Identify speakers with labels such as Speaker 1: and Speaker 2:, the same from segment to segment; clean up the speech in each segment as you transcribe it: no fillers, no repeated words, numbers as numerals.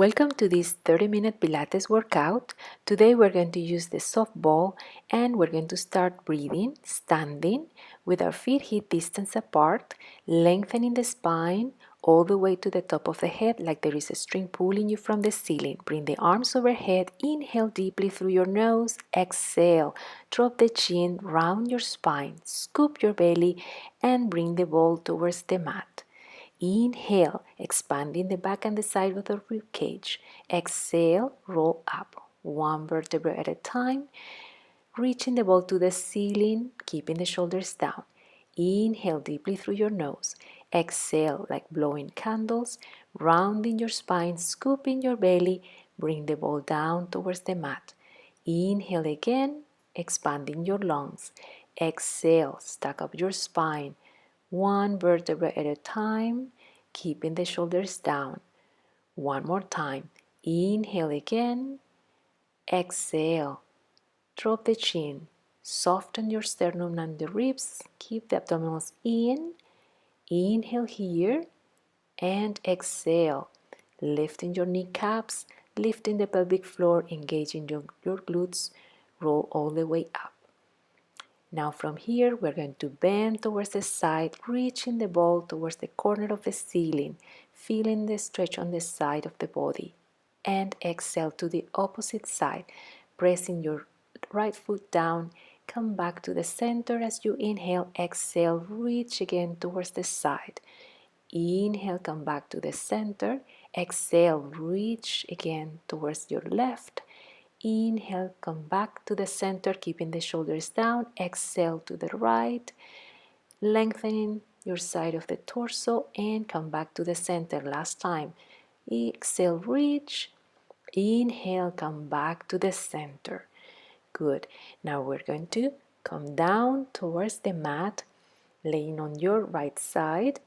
Speaker 1: Welcome to this 30-minute Pilates workout. Today we're going to use the soft ball and we're going to start breathing, standing with our feet hip distance apart, lengthening the spine all the way to the top of the head like there is a string pulling you from the ceiling. Bring the arms overhead, inhale deeply through your nose, exhale, drop the chin, round your spine, scoop your belly and bring the ball towards the mat. Inhale, expanding the back and the side of the rib cage. Exhale, roll up, one vertebra at a time, reaching the ball to the ceiling, keeping the shoulders down. Inhale deeply through your nose. Exhale like blowing candles, rounding your spine, scooping your belly, bring the ball down towards the mat. Inhale again, expanding your lungs. Exhale, stack up your spine, one vertebra at a time, keeping the shoulders down. One more time. Inhale again. Exhale. Drop the chin. Soften your sternum and the ribs. Keep the abdominals in. Inhale here and exhale. Lifting your kneecaps, lifting the pelvic floor, engaging your glutes. Roll all the way up. Now from here, we're going to bend towards the side, reaching the ball towards the corner of the ceiling, feeling the stretch on the side of the body. And exhale to the opposite side, pressing your right foot down. Come back to the center as you inhale, exhale, reach again towards the side. Inhale, come back to the center. Exhale, reach again towards your left. Inhale, come back to the center, keeping the shoulders down. Exhale to the right, lengthening your side of the torso and come back to the center. Last time. Exhale, reach. Inhale, come back to the center. Good. Now we're going to come down towards the mat, laying on your right side,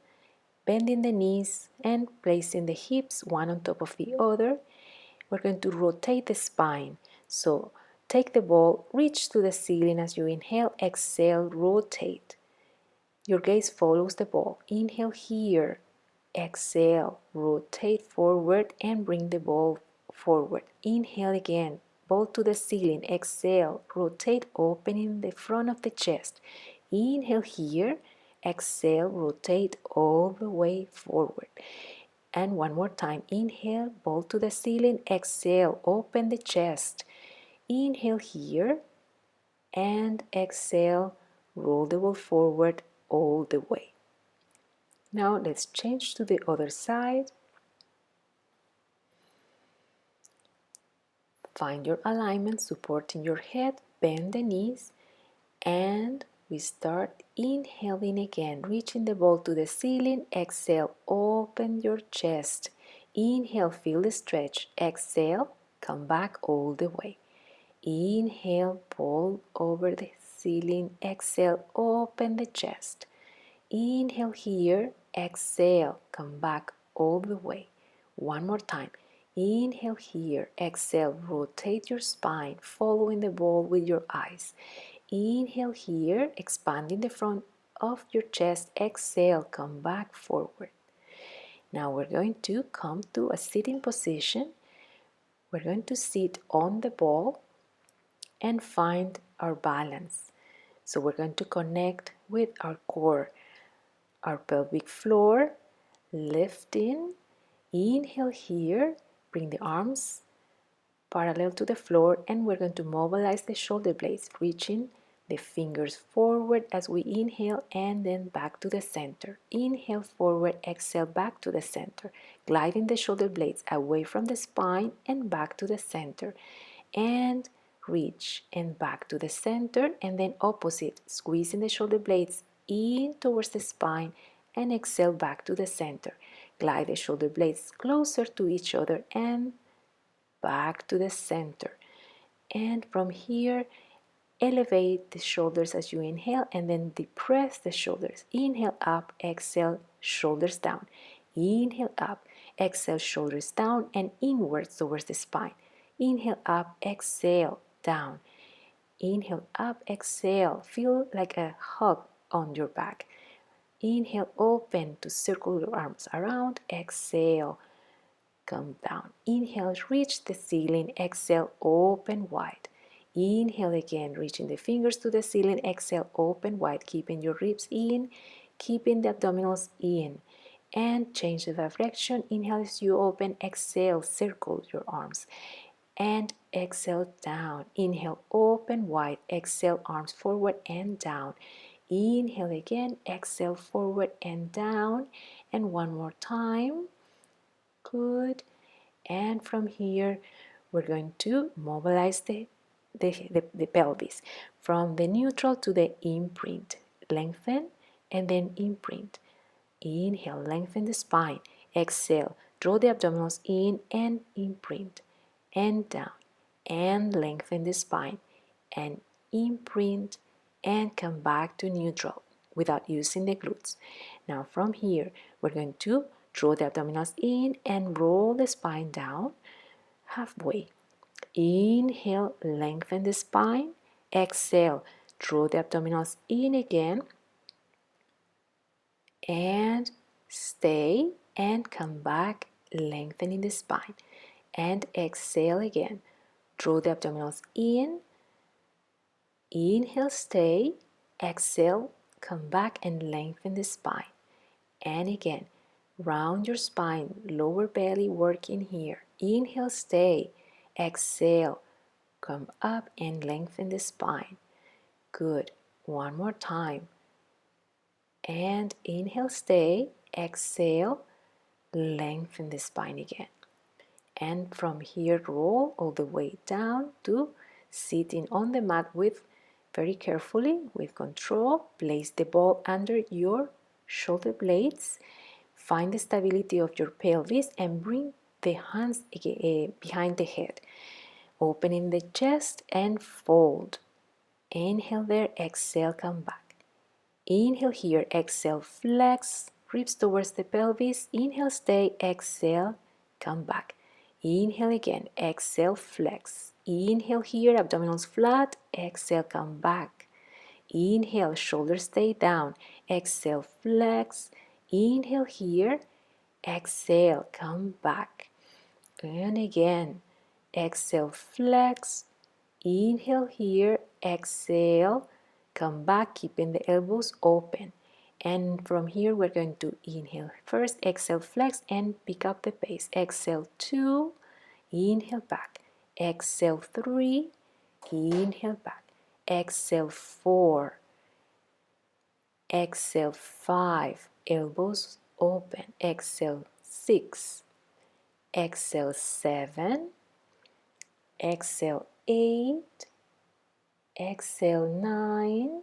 Speaker 1: bending the knees and placing the hips one on top of the other. We're going to rotate the spine. So take the ball, reach to the ceiling as you inhale, exhale, rotate. Your gaze follows the ball. Inhale here, exhale, rotate forward and bring the ball forward. Inhale again, ball to the ceiling, exhale, rotate, opening the front of the chest. Inhale here, exhale, rotate all the way forward. And one more time. Inhale, ball to the ceiling. Exhale, open the chest. Inhale here. And exhale, roll the ball forward all the way. Now let's change to the other side. Find your alignment, supporting your head. Bend the knees. And we start inhaling again, reaching the ball to the ceiling. Exhale, open your chest. Inhale, feel the stretch. Exhale, come back all the way. Inhale, ball over the ceiling. Exhale, open the chest. Inhale here. Exhale, come back all the way. One more time. Inhale here. Exhale, rotate your spine, following the ball with your eyes. Inhale here, expanding the front of your chest. Exhale, come back forward. Now we're going to come to a sitting position. We're going to sit on the ball and find our balance. So we're going to connect with our core, our pelvic floor, lifting. Inhale here, bring the arms parallel to the floor, and we're going to mobilize the shoulder blades, reaching the fingers forward as we inhale and then back to the center. Inhale forward, exhale back to the center, gliding the shoulder blades away from the spine and back to the center, and reach and back to the center, and then opposite, squeezing the shoulder blades in towards the spine and exhale back to the center. Glide the shoulder blades closer to each other and back to the center. And from here, elevate the shoulders as you inhale and then depress the shoulders. Inhale up, exhale, shoulders down. Inhale up, exhale, shoulders down and inwards towards the spine. Inhale up, exhale, down. Inhale up, exhale. Feel like a hug on your back. Inhale, open to circle your arms around. Exhale, come down. Inhale, reach the ceiling. Exhale, open wide. Inhale again, reaching the fingers to the ceiling. Exhale, open wide, keeping your ribs in, keeping the abdominals in. And change the direction. Inhale as you open. Exhale, circle your arms. And exhale, down. Inhale, open wide. Exhale, arms forward and down. Inhale again. Exhale, forward and down. And one more time. Good. And from here, we're going to mobilize the pelvis from the neutral to the imprint. Lengthen and then imprint. Inhale, lengthen the spine. Exhale, draw the abdominals in and imprint. And down. And lengthen the spine. And imprint and come back to neutral without using the glutes. Now from here, we're going to draw the abdominals in and roll the spine down halfway. Inhale, lengthen the spine. Exhale, draw the abdominals in again and stay and come back, lengthening the spine. And exhale again. Draw the abdominals in. Inhale, stay. Exhale, come back and lengthen the spine. And again, round your spine, lower belly working here. Inhale, stay. Exhale, come up and lengthen the spine. Good. One more time. And inhale, stay. Exhale, lengthen the spine again. And from here, roll all the way down to sitting on the mat with very carefully, with control. Place the ball under your shoulder blades. Find the stability of your pelvis and bring the hands behind the head. Opening the chest and fold. Inhale there, exhale, come back. Inhale here, exhale, flex, ribs towards the pelvis. Inhale, stay, exhale, come back. Inhale again, exhale, flex. Inhale here, abdominals flat, exhale, come back. Inhale, shoulders stay down, exhale, flex. Inhale here, exhale, come back. And again, exhale, flex. Inhale here, exhale, come back, keeping the elbows open. And from here, we're going to inhale first, exhale, flex, and pick up the pace. Exhale, 2, inhale back. Exhale, 3, inhale back. Exhale, 4. Exhale, 5, elbows open. Exhale, 6. Exhale, 7. Exhale, 8. Exhale, 9.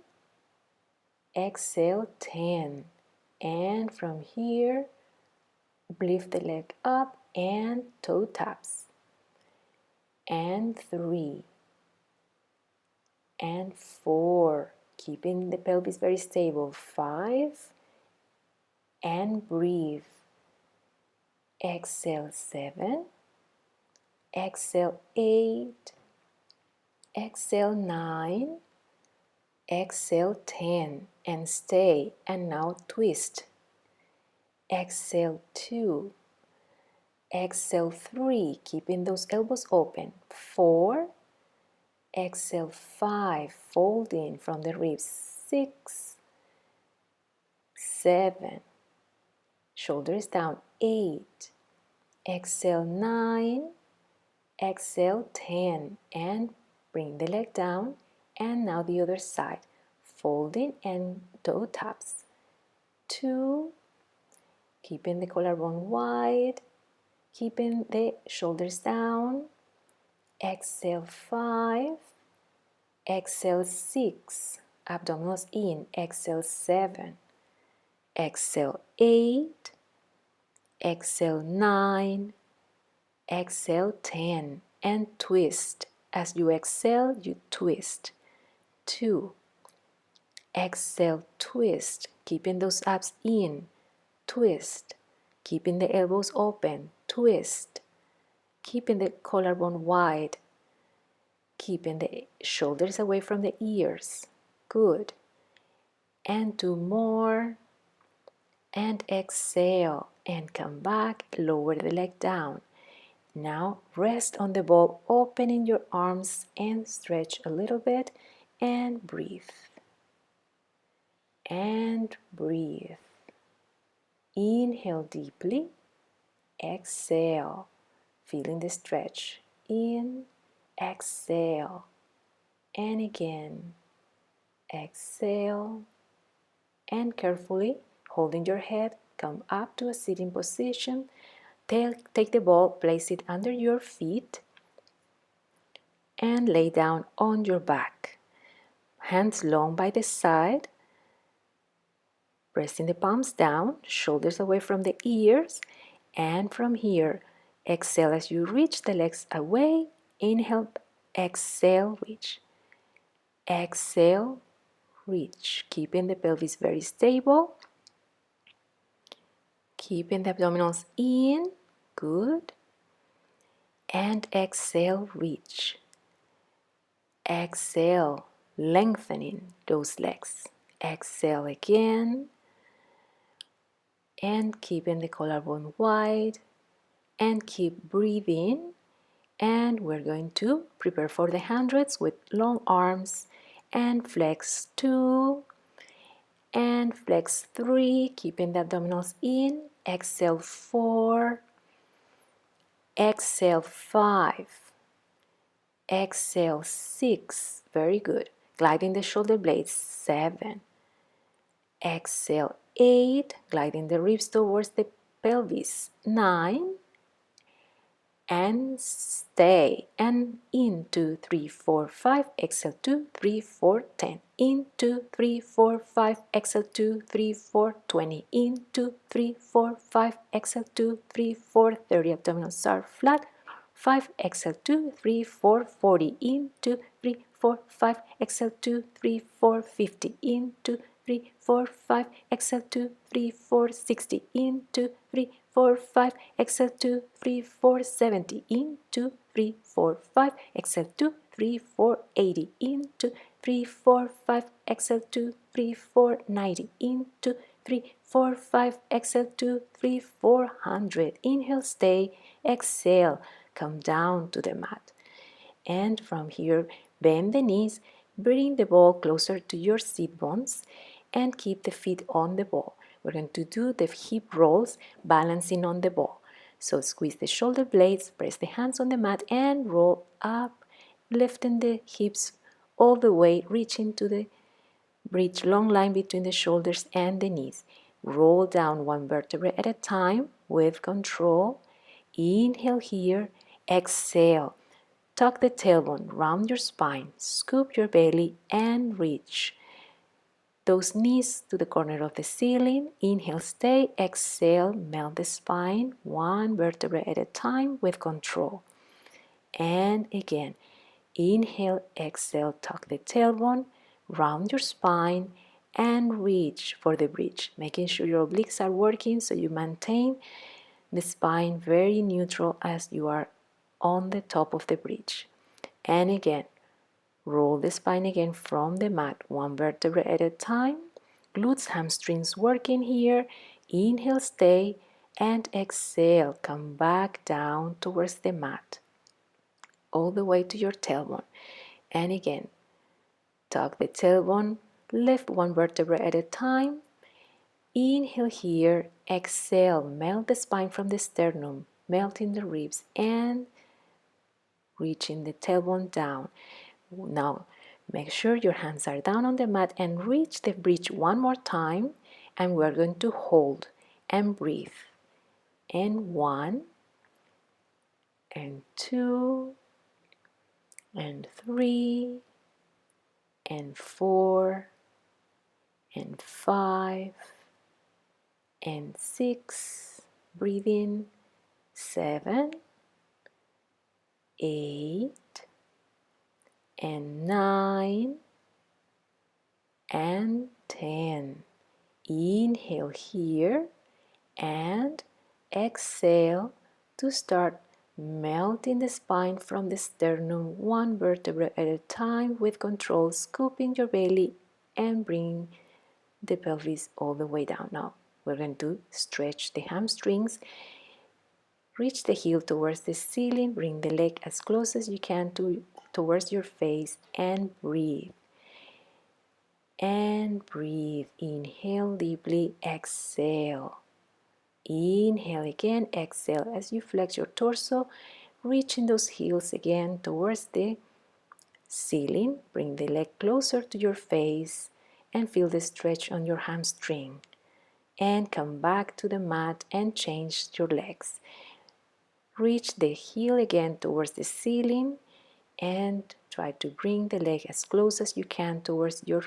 Speaker 1: Exhale, 10. And from here, lift the leg up and toe taps. And 3. And 4. Keeping the pelvis very stable. 5. And breathe. Exhale, 7. Exhale, 8. Exhale, 9. Exhale, 10. And stay. And now twist. Exhale, 2. Exhale, 3. Keeping those elbows open. 4. Exhale, 5. Folding from the ribs. 6. 7. Shoulders down. 8. Exhale, 9. Exhale, 10. And bring the leg down. And now the other side. Folding and toe taps. 2. Keeping the collarbone wide. Keeping the shoulders down. Exhale, 5. Exhale, 6. Abdominals in. Exhale, 7. Exhale, 8. Exhale, 9. Exhale, 10. And twist. As you exhale, you twist. 2. Exhale, twist. Keeping those abs in. Twist. Keeping the elbows open. Twist. Keeping the collarbone wide. Keeping the shoulders away from the ears. Good. And 2 more. And exhale. And come back. Lower the leg down. Now rest on the ball, opening your arms and stretch a little bit and breathe. And breathe. Inhale deeply, exhale, feeling the stretch. In, exhale, and again, exhale, and carefully holding your head, come up to a sitting position. Take the ball, place it under your feet, and lay down on your back. Hands long by the side, pressing the palms down, shoulders away from the ears, and from here, exhale as you reach the legs away. Inhale, exhale, reach. Exhale, reach. Keeping the pelvis very stable. Keeping the abdominals in. Good. And exhale, reach. Exhale, lengthening those legs. Exhale again. And keeping the collarbone wide. And keep breathing. And we're going to prepare for the hundreds with long arms and flex 2 and flex 3, keeping the abdominals in. Exhale 4, exhale 5, exhale 6, very good. Gliding the shoulder blades, 7, exhale 8, gliding the ribs towards the pelvis, 9, and stay, and in 2 3 4 5, exhale 2 3 4 10, in 2 3 4 5, exhale 2 3 4 20, in 2 3 4 5, exhale 2 3 4 30, abdominals are flat, 5, exhale 2 3 4 40, in 2 3 4 5, exhale 2 3 4 50, in 2 3 4 5, exhale 2 3 4 60, in 2 3 4 5, exhale 2 3 4 70, in 2 3 4 5, exhale 2 3 4 80, in 2 3 4 5, exhale 2 3 4 90, in 2 3 4 5, exhale 2 3 400. Inhale, stay, exhale, come down to the mat. And from here, bend the knees, bring the ball closer to your sit bones, and keep the feet on the ball. We're going to do the hip rolls, balancing on the ball. So squeeze the shoulder blades, press the hands on the mat, and roll up, lifting the hips all the way, reaching to the bridge, long line between the shoulders and the knees. Roll down one vertebra at a time with control. Inhale here, exhale. Tuck the tailbone, round your spine, scoop your belly, and reach those knees to the corner of the ceiling. Inhale, stay, exhale, melt the spine, one vertebra at a time with control. And again, inhale, exhale, tuck the tailbone, round your spine, and reach for the bridge, making sure your obliques are working so you maintain the spine very neutral as you are on the top of the bridge. And again, roll the spine again from the mat, one vertebra at a time. Glutes, hamstrings working here. Inhale, stay, and exhale. Come back down towards the mat, all the way to your tailbone. And again, tuck the tailbone, lift one vertebra at a time. Inhale here, exhale, melt the spine from the sternum, melting the ribs, and reaching the tailbone down. Now, make sure your hands are down on the mat and reach the bridge one more time. And we're going to hold and breathe. And 1, and 2, and 3, and 4, and 5, and 6. Breathe in. 7, 8, and 9, and 10. Inhale here and exhale to start melting the spine from the sternum, one vertebra at a time with control, scooping your belly and bringing the pelvis all the way down. Now we're going to stretch the hamstrings. Reach the heel towards the ceiling, bring the leg as close as you can towards your face and breathe. And breathe. Inhale deeply, exhale. Inhale again, exhale as you flex your torso, reaching those heels again towards the ceiling. Bring the leg closer to your face and feel the stretch on your hamstring. And come back to the mat and change your legs. Reach the heel again towards the ceiling and try to bring the leg as close as you can towards your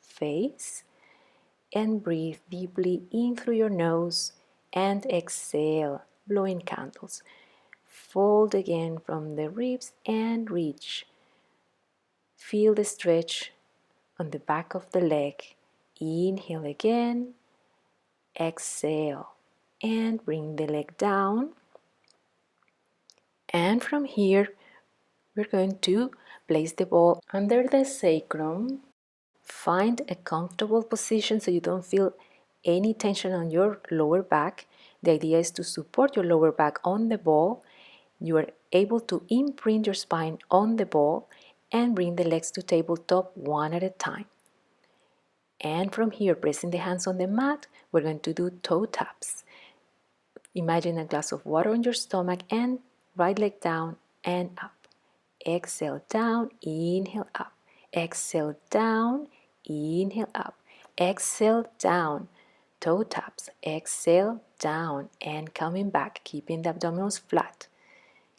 Speaker 1: face. And breathe deeply in through your nose and exhale, blowing candles. Fold again from the ribs and reach. Feel the stretch on the back of the leg. Inhale again, exhale, and bring the leg down. And from here, we're going to place the ball under the sacrum. Find a comfortable position so you don't feel any tension on your lower back. The idea is to support your lower back on the ball. You are able to imprint your spine on the ball and bring the legs to tabletop one at a time. And from here, pressing the hands on the mat, we're going to do toe taps. Imagine a glass of water on your stomach and right leg down and up. Exhale down, inhale up. Exhale down, inhale up. Exhale down. Toe taps. Exhale down and coming back, keeping the abdominals flat.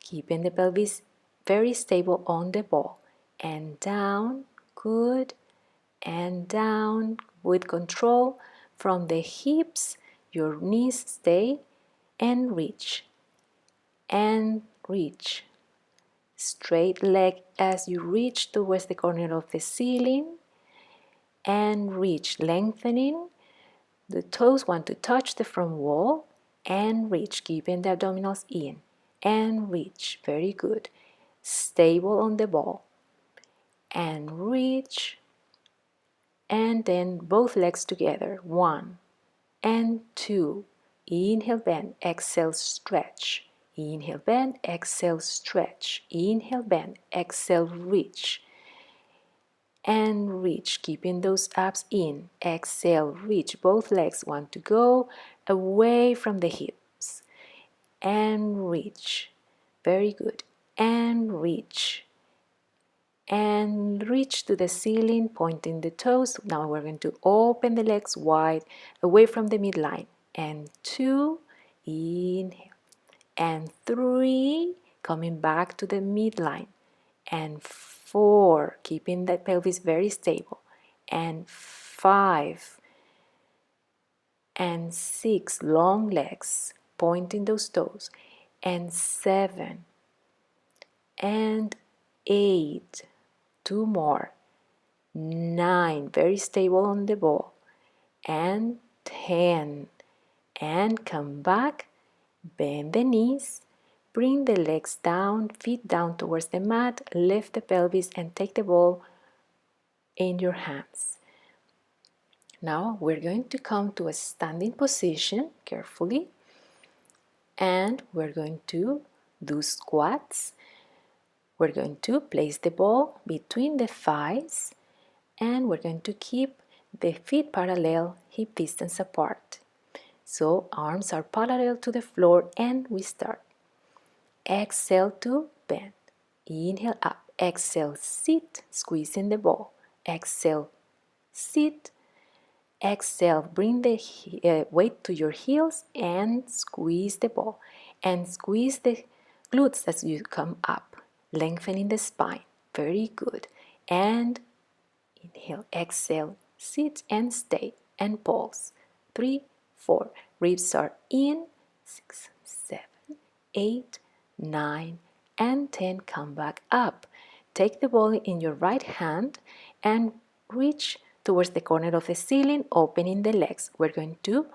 Speaker 1: Keeping the pelvis very stable on the ball. And down, good. And down with control from the hips. Your knees stay and reach. And reach. Straight leg as you reach towards the corner of the ceiling and reach, lengthening. The toes want to touch the front wall and reach, keeping the abdominals in and reach. Very good. Stable on the ball and reach, and then both legs together. 1 and 2. Inhale, bend, exhale, stretch. Inhale, bend, exhale, stretch. Inhale, bend, exhale, reach. And reach, keeping those abs in. Exhale, reach. Both legs want to go away from the hips. And reach. Very good. And reach. And reach to the ceiling, pointing the toes. Now we're going to open the legs wide, away from the midline. And 2, inhale. And 3, coming back to the midline. And 4, keeping the pelvis very stable. And 5, and 6, long legs, pointing those toes. And 7, and 8, 2 more. 9, very stable on the ball. And 10, and come back, bend the knees, bring the legs down, feet down towards the mat, lift the pelvis and take the ball in your hands. Now we're going to come to a standing position carefully, and we're going to do squats. We're going to place the ball between the thighs, and we're going to keep the feet parallel, hip distance apart. So arms are parallel to the floor and we start. Exhale to bend. Inhale up. Exhale, sit, squeezing the ball. Exhale, sit. Exhale, bring the weight to your heels and squeeze the ball. And squeeze the glutes as you come up, lengthening the spine. Very good. And inhale, exhale, sit and stay and pulse. 3, 4. Ribs are in. 6, 7, 8, 9, and 10. Come back up. Take the ball in your right hand and reach towards the corner of the ceiling, opening the legs. We're going to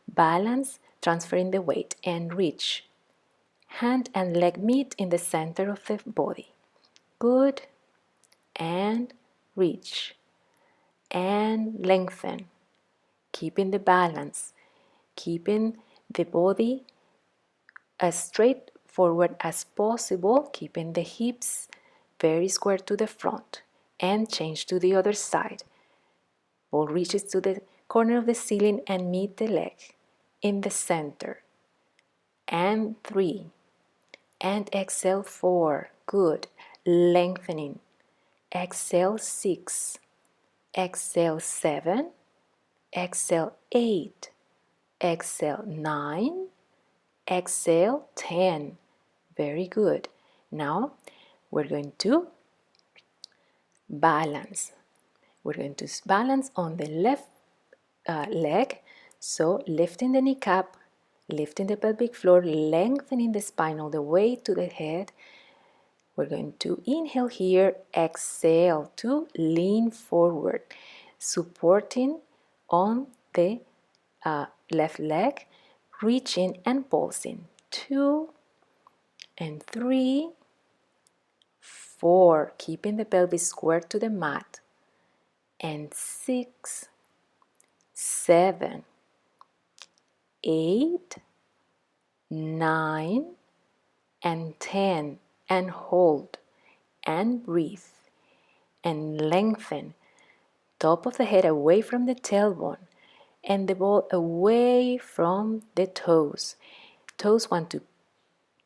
Speaker 1: balance, transferring the weight and reach. Hand and leg meet in the center of the body. Good. And reach. And lengthen, keeping the balance, keeping the body as straight forward as possible, keeping the hips very square to the front, and change to the other side. Ball reaches to the corner of the ceiling and meet the leg in the center. And 3. And exhale 4. Good. Lengthening. Exhale 6. Exhale 7. Exhale 8. Exhale 9. Exhale 10. Very good. Now we're going to balance. We're going to balance on the left leg. So lifting the kneecap, lifting the pelvic floor, lengthening the spine all the way to the head. We're going to inhale here, exhale to lean forward, supporting on the left leg, reaching and pulsing. 2 and 3, 4, keeping the pelvis square to the mat, and 6, 7, 8, 9, and 10, and hold, and breathe, and lengthen. Top of the head away from the tailbone, and the ball away from the toes. Toes want to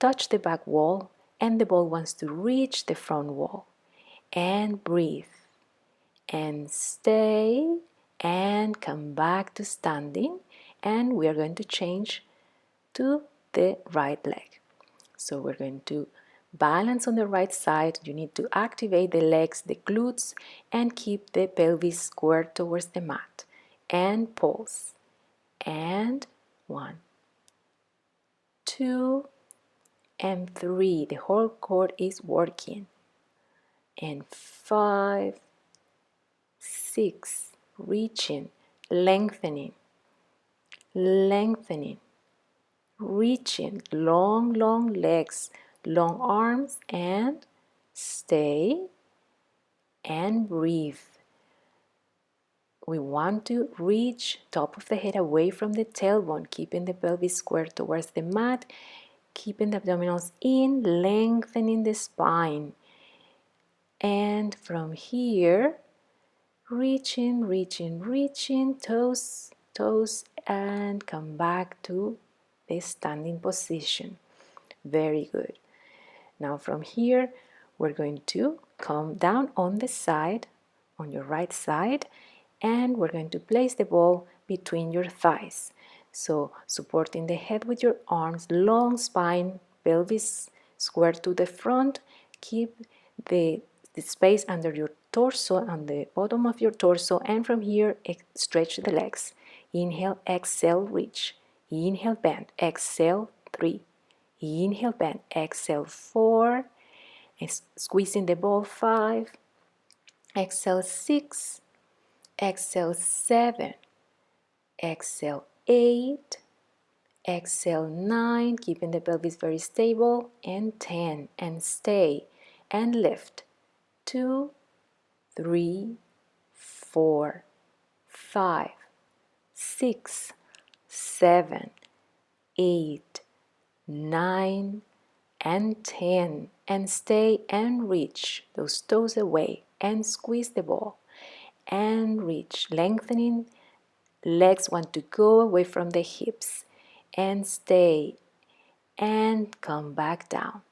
Speaker 1: touch the back wall, and the ball wants to reach the front wall. And breathe, and stay, and come back to standing, and we are going to change to the right leg. So we're going to balance on the right side. You need to activate the legs, the glutes, and keep the pelvis square towards the mat. And pulse. And 1, 2, and 3. The whole core is working. And 5, 6, reaching, lengthening, lengthening, reaching, long, long legs, long arms, and stay and breathe. We want to reach top of the head away from the tailbone, keeping the pelvis square towards the mat, keeping the abdominals in, lengthening the spine. And from here, reaching, reaching, reaching, toes, toes, and come back to the standing position. Very good. Now from here, we're going to come down on the side, on your right side, and we're going to place the ball between your thighs. So supporting the head with your arms, long spine, pelvis square to the front. Keep the space under your torso, on the bottom of your torso, and from here stretch the legs. Inhale, exhale, reach. Inhale, bend. Exhale, 3. Inhale, bend. Exhale, 4. Squeezing the ball, 5. Exhale, 6. Exhale 7, exhale 8, exhale 9, keeping the pelvis very stable, and 10, and stay, and lift, 2, 3, 4, 5, 6, 7, 8, 9, and 10, and stay and reach those toes away, and squeeze the ball. And reach, lengthening, legs want to go away from the hips, and stay, and come back down.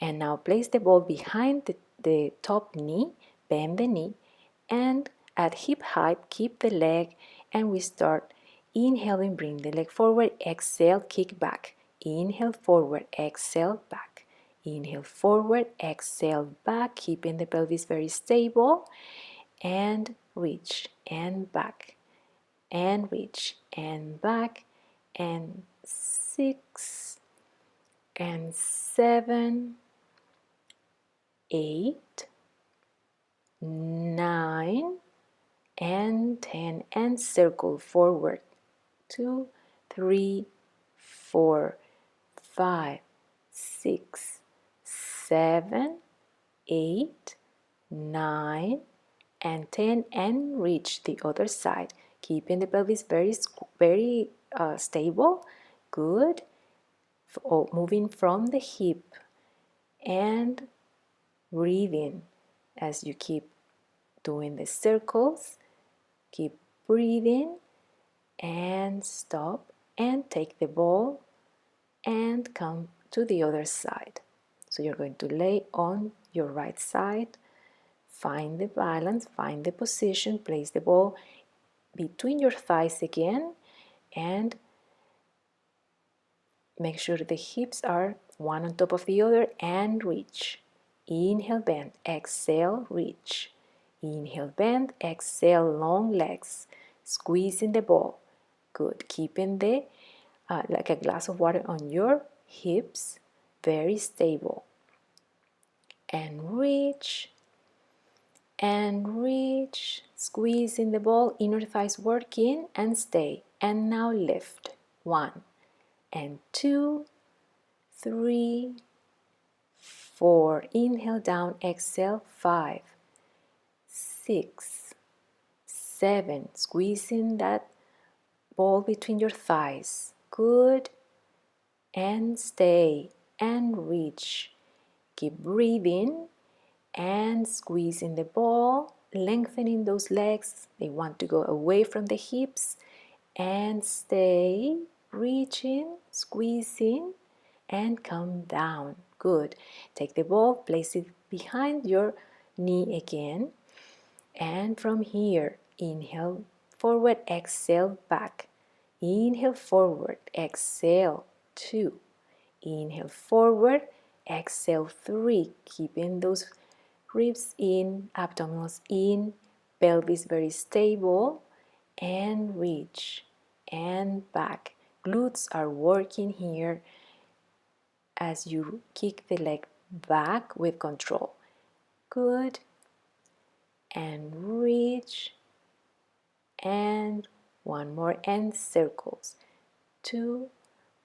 Speaker 1: And now place the ball behind the top knee, bend the knee, and at hip height, keep the leg, and we start inhaling, bring the leg forward, exhale, kick back, inhale forward, exhale, back, inhale forward, exhale, back, keeping the pelvis very stable, and reach and back, and reach and back, and 6 and 7, 8, 9, and 10, and circle forward, 2, 3, 4, 5, 6, 7, 8, 9, and 10, and reach the other side, keeping the pelvis very stable. Good. moving from the hip and breathing as you keep doing the circles. Keep breathing and stop and take the ball and come to the other side. So you're going to lay on your right side, find the balance, find the position, place the ball between your thighs again, and make sure the hips are one on top of the other and reach. Inhale, bend, exhale, reach. Inhale, bend, exhale, long legs. Squeezing the ball. Good. Keeping the like a glass of water on your hips, very stable. And reach, squeezing the ball, inner thighs working, and stay. And now lift. 1 and 2, 3, 4. Inhale down, exhale, 5, 6, 7. Squeezing that ball between your thighs. Good. And stay and reach. Keep breathing and squeezing the ball, lengthening those legs. They want to go away from the hips, and stay reaching, squeezing, and come down. Good. Take the ball, place it behind your knee again, and from here, inhale forward, exhale back. Inhale forward, exhale 2. Inhale forward, exhale 3. Keeping those ribs in, abdominals in, pelvis very stable, and reach and back. Glutes are working here as you kick the leg back with control. Good. And reach. And one more, and circles. 2,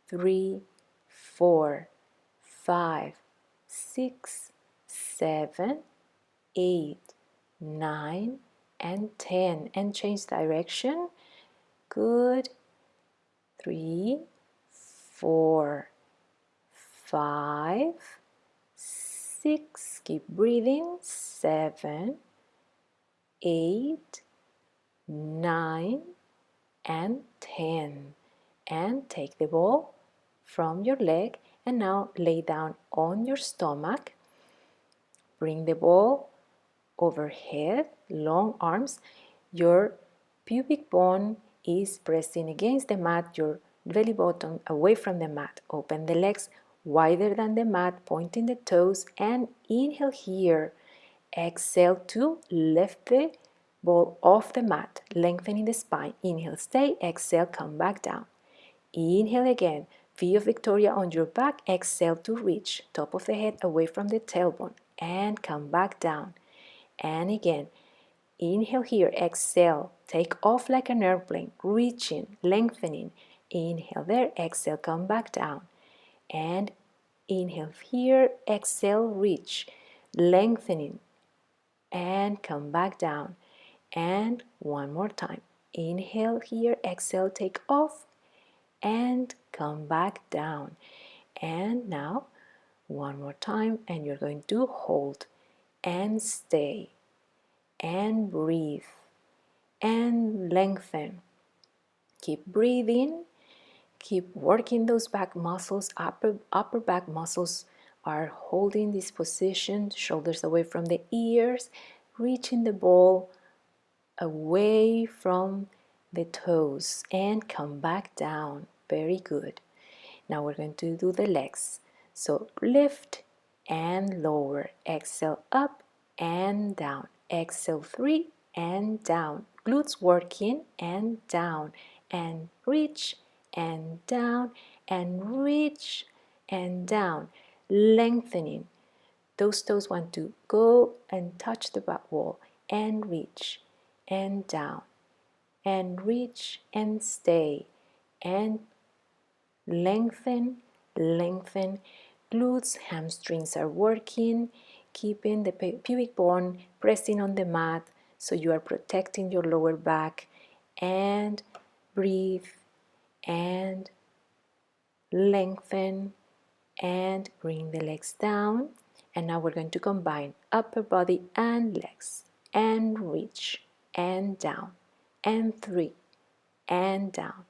Speaker 1: 3, 4, 5, 6, 7, 8, 9, and 10. And change direction. Good. 3, 4, 5, 6. Keep breathing. 7, 8, 9, and 10. And take the ball from your leg and now lay down on your stomach. Bring the ball overhead, long arms. Your pubic bone is pressing against the mat, your belly button away from the mat. Open the legs wider than the mat, pointing the toes, and inhale here. Exhale to lift the ball off the mat, lengthening the spine. Inhale, stay. Exhale, come back down. Inhale again. V of Victoria on your back. Exhale to reach. Top of the head away from the tailbone. And come back down. And again. Inhale here. Exhale. Take off like an airplane. Reaching, lengthening. Inhale there. Exhale, come back down. And inhale here. Exhale, reach. Lengthening. And come back down. And one more time. Inhale here. Exhale, take off. And come back down. And now one more time, and you're going to hold and stay and breathe and lengthen. Keep breathing, keep working those back muscles. Upper back muscles are holding this position, shoulders away from the ears, reaching the ball away from the toes, and come back down. Very good. Now we're going to do the legs. So lift and lower. Exhale up and down. Exhale 3 and down. Glutes working and down. And reach and down and reach and down. Lengthening. Those toes want to go and touch the back wall and reach and down and reach and stay and lengthen, lengthen. Glutes, hamstrings are working, keeping the pubic bone pressing on the mat so you are protecting your lower back. And breathe and lengthen and bring the legs down. And now we're going to combine upper body and legs, and reach, and down, and 3, and down,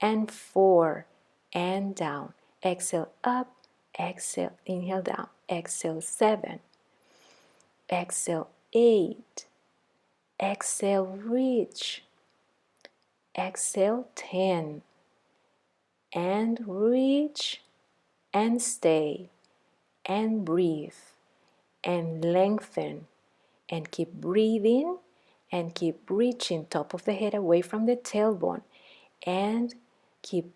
Speaker 1: and 4, and down. Exhale up, exhale, inhale down, exhale 7, exhale 8, exhale reach, exhale 10, and reach, and stay, and breathe, and lengthen, and keep breathing, and keep reaching top of the head away from the tailbone, and keep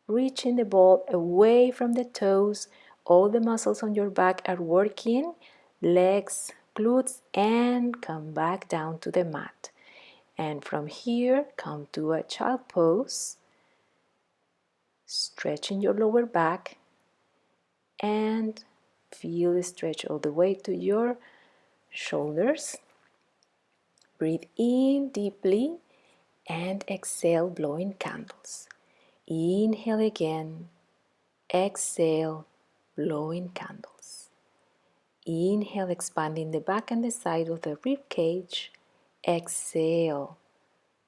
Speaker 1: reaching the ball away from the toes. All the muscles on your back are working, legs, glutes, and come back down to the mat. And from here, come to a child pose, stretching your lower back, and feel the stretch all the way to your shoulders. Breathe in deeply and exhale, blowing candles. Inhale again, exhale, blowing candles. Inhale, expanding the back and the side of the rib cage. Exhale,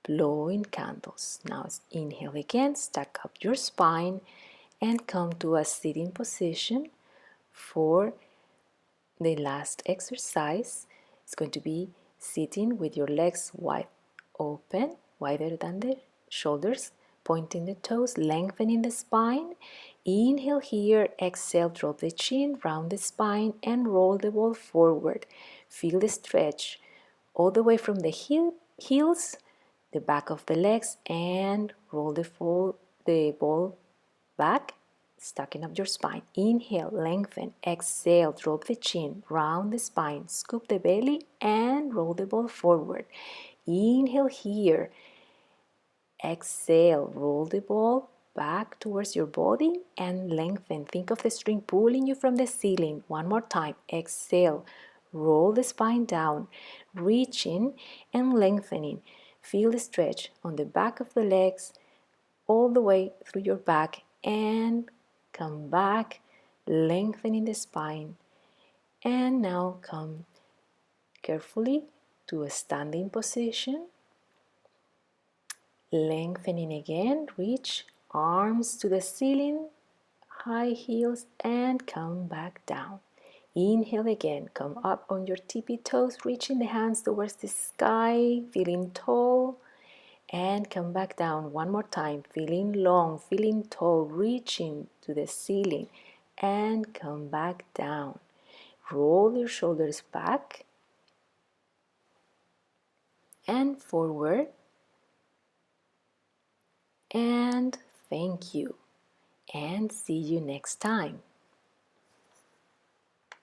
Speaker 1: blowing candles. Now inhale again, stack up your spine and come to a sitting position for the last exercise. It's going to be sitting with your legs wide open, wider than the shoulders, pointing the toes, lengthening the spine. Inhale here, exhale, drop the chin, round the spine, and roll the ball forward. Feel the stretch all the way from the heels, the back of the legs, and roll the ball back, stacking up your spine. Inhale, lengthen. Exhale, drop the chin, round the spine, scoop the belly, and roll the ball forward. Inhale here. Exhale, roll the ball back towards your body and lengthen. Think of the string pulling you from the ceiling. One more time. Exhale, roll the spine down, reaching and lengthening. Feel the stretch on the back of the legs, all the way through your back, and come back, lengthening the spine. And now come carefully to a standing position. Lengthening again, reach arms to the ceiling, high heels, and come back down. Inhale again, come up on your tippy toes, reaching the hands towards the sky, feeling tall, and come back down one more time, feeling long, feeling tall, reaching to the ceiling, and come back down. Roll your shoulders back and forward, and thank you, and see you next time.